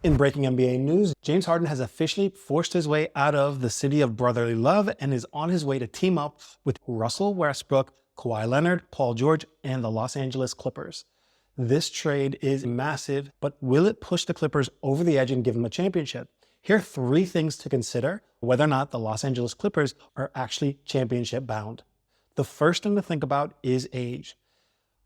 In breaking NBA news, James Harden has officially forced his way out of the city of brotherly love and is on his way to team up with Russell Westbrook, Kawhi Leonard, Paul George, and the Los Angeles Clippers. This trade is massive, but will it push the Clippers over the edge and give them a championship? Here are three things to consider whether or not the Los Angeles Clippers are actually championship bound. The first thing to think about is age.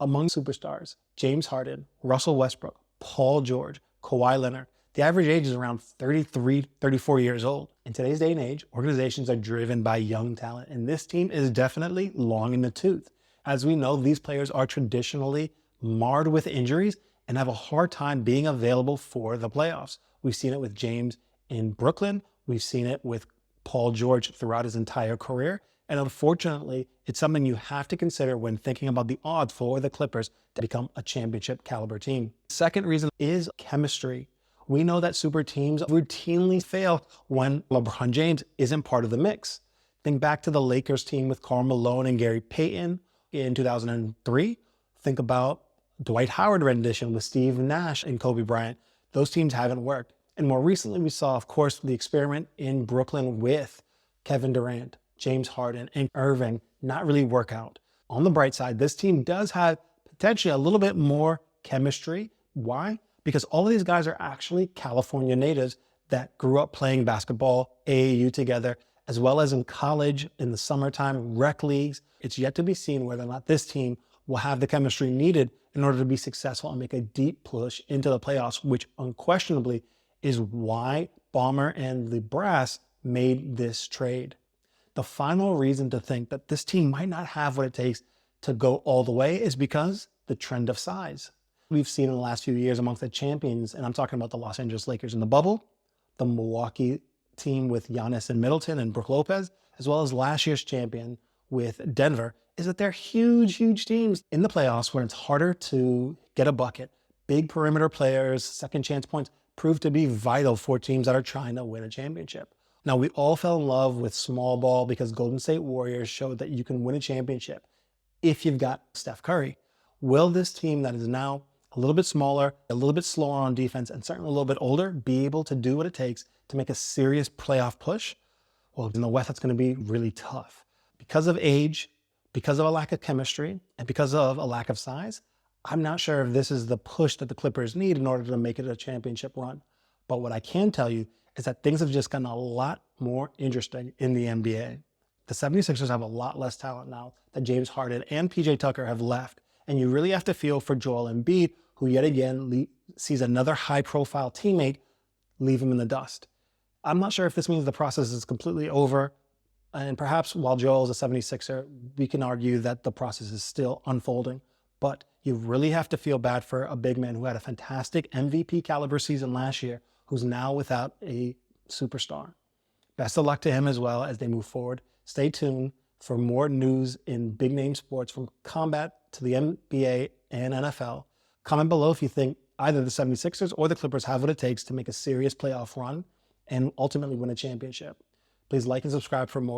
Among superstars, James Harden, Russell Westbrook, Paul George, Kawhi Leonard, the average age is around 33, 34 years old. In today's day and age, organizations are driven by young talent, and this team is definitely long in the tooth. As we know, these players are traditionally marred with injuries and have a hard time being available for the playoffs. We've seen it with James in Brooklyn. We've seen it with Paul George throughout his entire career. And unfortunately, it's something you have to consider when thinking about the odds for the Clippers to become a championship caliber team. Second reason is chemistry. We know that super teams routinely fail when LeBron James isn't part of the mix. Think back to the Lakers team with Karl Malone and Gary Payton in 2003. Think about Dwight Howard rendition with Steve Nash and Kobe Bryant. Those teams haven't worked. And more recently, we saw, of course, the experiment in Brooklyn with Kevin Durant, James Harden, and Irving not really work out. On the bright side, this team does have potentially a little bit more chemistry. Why? Because all of these guys are actually California natives that grew up playing basketball, AAU together, as well as in college, in the summertime, rec leagues. It's yet to be seen whether or not this team will have the chemistry needed in order to be successful and make a deep push into the playoffs, which unquestionably is why Ballmer and the brass made this trade. The final reason to think that this team might not have what it takes to go all the way is because the trend of size. We've seen in the last few years amongst the champions, and I'm talking about the Los Angeles Lakers in the bubble, the Milwaukee team with Giannis and Middleton and Brook Lopez, as well as last year's champion with Denver, is that they're huge, huge teams in the playoffs when it's harder to get a bucket. Big perimeter players, second chance points prove to be vital for teams that are trying to win a championship. Now, we all fell in love with small ball because Golden State Warriors showed that you can win a championship if you've got Steph Curry. Will this team that is now a little bit smaller, a little bit slower on defense, and certainly a little bit older, be able to do what it takes to make a serious playoff push? Well, in the West, that's going to be really tough. Because of age, because of a lack of chemistry, and because of a lack of size, I'm not sure if this is the push that the Clippers need in order to make it a championship run. But what I can tell you is that things have just gotten a lot more interesting in the NBA. The 76ers have a lot less talent now that James Harden and PJ Tucker have left. And you really have to feel for Joel Embiid, who yet again sees another high-profile teammate leave him in the dust. I'm not sure if this means the process is completely over. And perhaps while Joel is a 76er, we can argue that the process is still unfolding. But you really have to feel bad for a big man who had a fantastic MVP caliber season last year, who's now without a superstar. Best of luck to him as well as they move forward. Stay tuned for more news in big name sports from combat to the NBA and NFL. Comment below if you think either the 76ers or the Clippers have what it takes to make a serious playoff run and ultimately win a championship. Please like and subscribe for more.